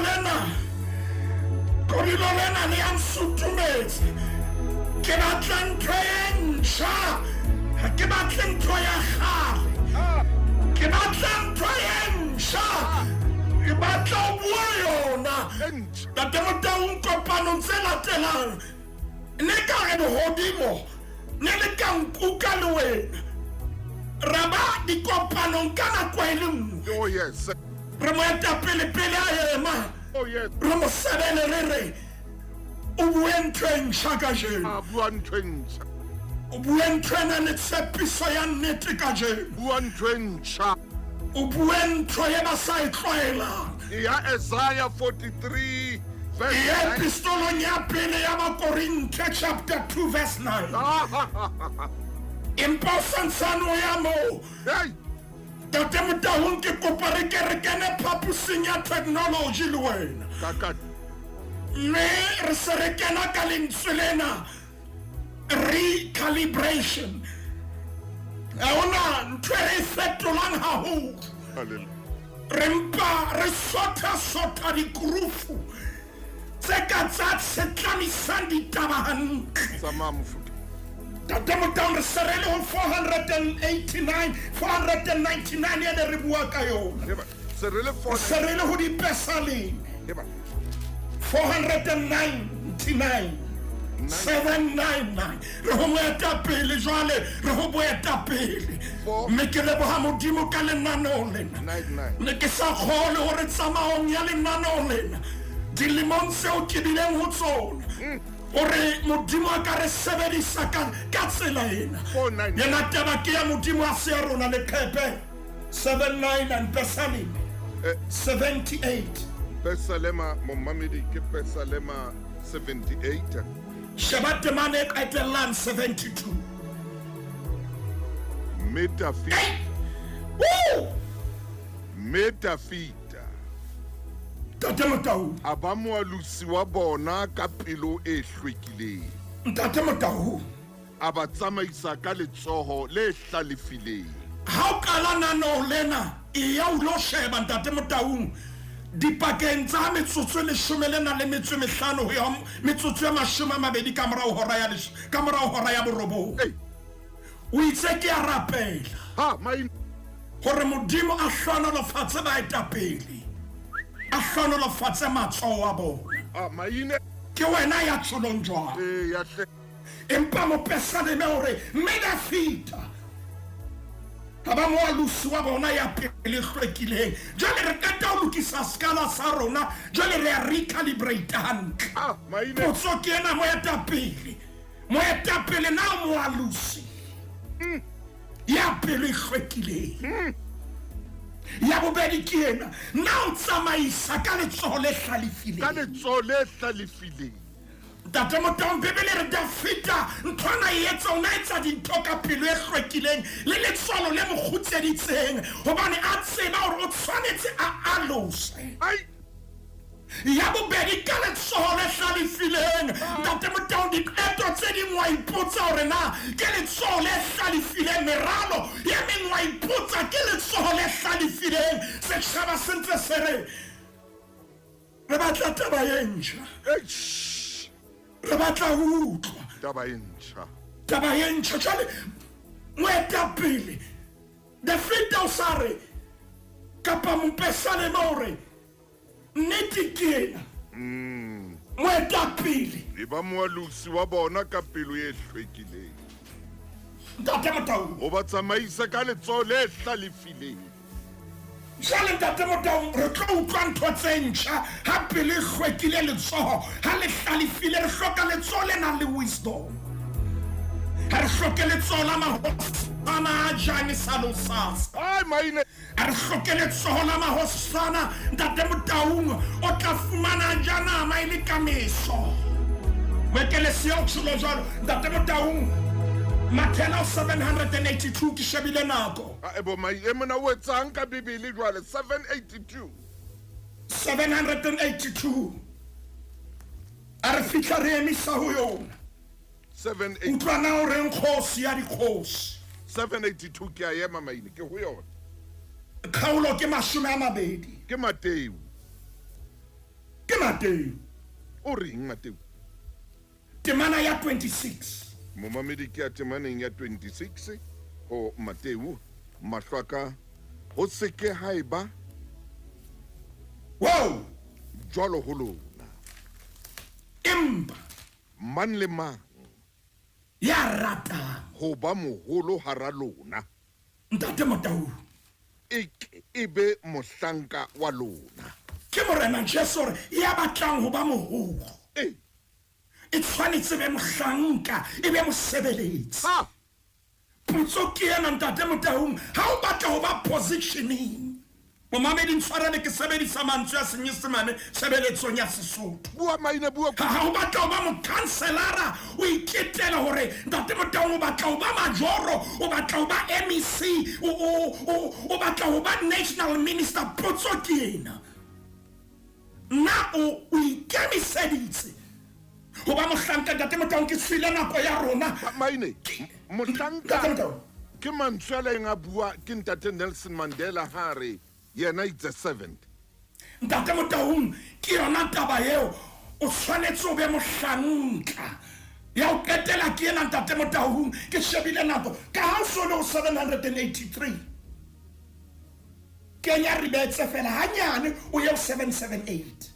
lena le yang sutumetse. Ke batla ntho ye ntjha. Ha ke batla ntho ya kgale. Ke batla ntho ye ntjha. Ke batla o bua yona. Ntate Motau nkopano tse latelang. Ne ka re bohodimo ne le ka nkuka le wena. Raba dikopano ka nako e le nngwe. Oh yes. Re mo etapele a ema. Oh yes. Re mo sebele re o bue ntho e ntjha ka jeno. Bua ntho e ntjha. O bue ntho ena le tshepiso ya nnete ka jeno. Bua ntho e ntjha. O bue ntho ye ba sa e tlwaelang. Ya Isaiah 43 Ye epistolong ya pele ya Bakorinthe chapter 2 verse 9. Empa santsane o ya mo. Hey, Tate Motaung ke kopa re ke re kene phaposing ya technology le wena. kakat. Mme re se re kena ka lentswe lena recalibration. Ha ona ntho e fetolang haholo. Hallelujah. Re mpa re sotha dikurufu tse ka tsa setlamisang ditaba hantle. Sama mofuta. Tate Motaung re se re le ho 499 ya ne re bua ka yona. Yeba, se re le Re se re le ho dipesaleng Yeba, 499 799 re ho moetapele jwale re ho boetapele mme ke leboha Modimo ka lenaneo lena 99. ne ke sa kgole hore tsamaong ya lenaneo lena dilemong tseo ke bileng ho tsona hore Modimo a ka re sebedisa ka tsela ena 499. yena taba ke ya Modimo a se ya rona leqhepe 79 Pesalem 78 Pesalema momamedi ke Pesalema 78. sheba temane e qetellang 72 Metafita. Woo! Metafita. Ntate Motaung Aba moalusi wa bona ka pelo e hlwekileng. Ntate Motaung A ba tsamaisa ka letsoho le hlalefileng. ha o kala nano lena e ya o lo sheba Ntate Motaung dipakeng tsa metsotso e 15 ho ya metsotso e 20 ka morao hora ya borobong Hey, o itse ke a rapela ha mai hore Modimo a hlonolofatse baetapele a hlonolofatse matsoho a bona maine ke wena ya tsholong jwang ya hle. empa mopesaleme hore Metafita ha ba moalusi wa bona ya pele hlwekileng jwale re kata ho lokisa skala sa rona jwale re a recalibrate hantle Maine potso ke ena moetapele na moalusi ya pele hlwekileng ya bobedi ke ena na o tsamaisa ka letsoho le ka hlalefileng letsoho le hlalefileng. Ntate Motaung Bebele re Dafita nthwana e etsa ona etsa dintho ka pelo e hlwekileng le letswalo le mo kgutseditseng hobane a tseba hore o tshwanetse a alose Ai, ya bobedi ka letsoho le hlalefileng Ntate Motaung diqeto tse ding wa ipotsa hore na ke letsoho le hlalefileng meralo ya meng wa ipotsa ke letsoho le hlalefileng setjhaba se ntse se re batla taba e ntjha re batla ho utlwa taba e ntjha. taba e ntjha jwale moetapele Dafita o sa re kapa mopesaleme hore nnete ke ena moetapele E ba moalusi wa bona ka pelo e hlwekileng. Ntate Motaung O ba tsamaisa ka letsoho le hlalefileng. jwale Ntate Motaung re tlo utlwa ntho tse ntjha ha pele e hlwekile letsoho ha le hlalefile re hloka letsoho le nang le wisdom ha re hloke letsoho la mahosana a jane salosasa Ai maine a re hloke letsoho la mahosana Ntate Motaung o tla fumana janama e le ka meso moekelesi o tsholo jwalo Ntate Motaung Matthew 782 ke shebile nako a ebo mai e mona o etsang ka Bibele jwale 782. 782 a re fihla re emisa ho yona 782 utlwa na o reng kgosi ya dikgosi 782 ke a ema maine ke ho yona. kgaolo ke 20 Ke Mateu. ke Mateo O reng Mateu? temana ya 26 Momamedi ke a temaneng ya 26 ho Mateu mahlwaka ho seke haeba wow jwalo ho lona. empa Man le mang ya ratang ho ba moholo hara lona Ntate Motaung e be mohlanka wa lona. ke morena Jesu hore ya batlang ho ba moholo e tshwanetse be mohlanka e be mosebeletsi Ha potso ke ena Ntate Motaung ha o batla ho ba positioning momamedi ntshwarele ke sebedisa mantswe a senyesemane sebeletsong ya Sesotho. bua Maine, bua Ha o batla ho ba mokhanselara o iketela hore ntate Motaung o batla ho ba majoro o batla ho ba MEC o batla ho ba national minister, potso ke ena. Na o ikemiseditse ho ba mohlanka ntate Motaung ke swile nako ya rona. Maine, Ntate mohlanka Motaung, ke mantswe a leng a bua ke ntate Nelson Mandela ha re yena it's a servant. ntate Motaung ke yona taba eo o tshwanetse o be mohlanka ya o ketela ke ena ntate Motaung. Ke shebile nako ka ha o so le 783 kenya re betse fela hanyane o ye 778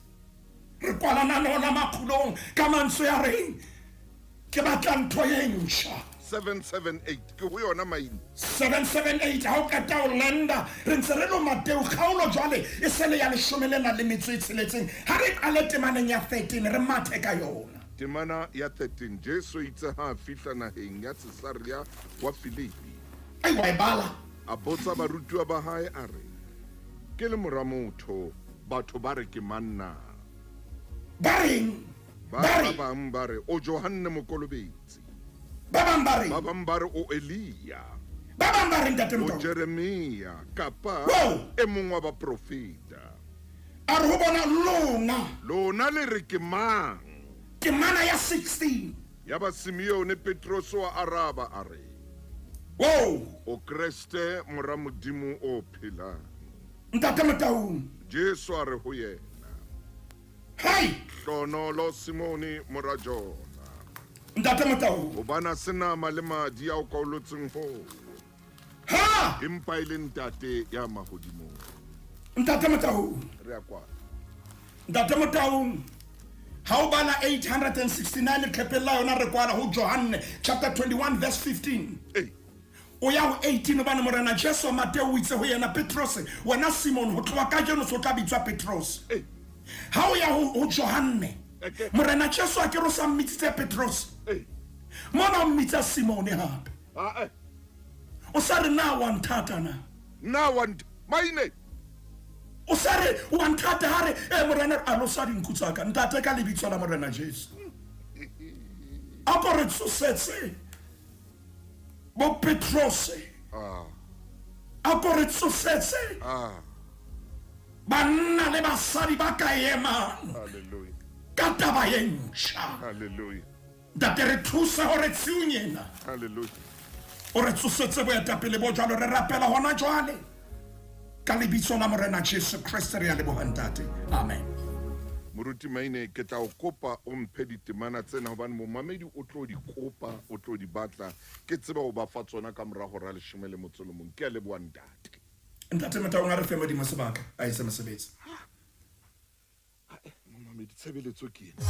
re kwalana nona makgulong ka mantswe ya reng ke batla ntho ye ntjha. 778 ke ho yona Maine. 778 ha o kata o lenda re ntse re lo Mateo kgaolo jwale e sele ya 16 ha re qale temaneng ya 13 re mathe ka yona. Temana ya 13 Jesu itse ha fihla naheng ya Caesarea wa Filipi. Ai wa bala A botsa barutwa ba hae a re, ke le mora motho batho ba re ke manna. bareng Ba bang ba re o Johanne Mokolobetsi. ba bang bareng Ba bang ba re o Elia. ba bang bareng ntate O Motaung Jeremia kapa Wow. e mong wa baprofeta. a re ho bona lona Lona le re ke mang? ke mana ya 16. Ya ba Simeone Petros wa araba a re, Wow, o Kriste mora Modimo o phelang. ntate Motaung Jesu a re ho yena, hai Hlonolo Simone mora Jona. ntate Motaung O bana senama le madi a o kaolotseng ho, ha empa e le ntate ya mahodimo. ntate Motaung Re a kwa. ntate Motaung ha o bala 869 leqhepella yona re kwala ho Johanne chapter 21 verse 15 Ei, o ya ho 18 bana morena Jesu Mateo o itse ho yena Petros wena Simon ho tloa ka jeno so tla bitswa Petros. ei, Ha o ya ho Johanne Okay. morena Jesu a ke ro sa mmitsitse Petros ei. mona o mmitsa Simon hape Ah, o sa re na wa nthata na na want Maine. o sa re wa nthata ha re morena a lo sa dinkutsa ka ntate ka lebitso la morena Jesu a ko re tsosetse bo Petros Ah, a ko re tsosetse ah, banna le basadi ba ka ema hallelujah, ka taba ye ntjha hallelujah, ntate re thusa hore tsiunyena hallelujah. o re tsosetse boetapele bo jwalo re rapela hona jwale ka lebitso la morena Jesu Kriste re ya lebogang ntate, amen. Moruti Maine ke tla o kopa o mphe ditemana tsena hobane momamedi o tlo di kopa o tlo di batla ke tseba o ba fa tsona ka mora hora 11 ke a leboa ntate. ntate Motaung a re fe modimo sebaka a ise mosebetsi Momamedi tshebeletso ke ena.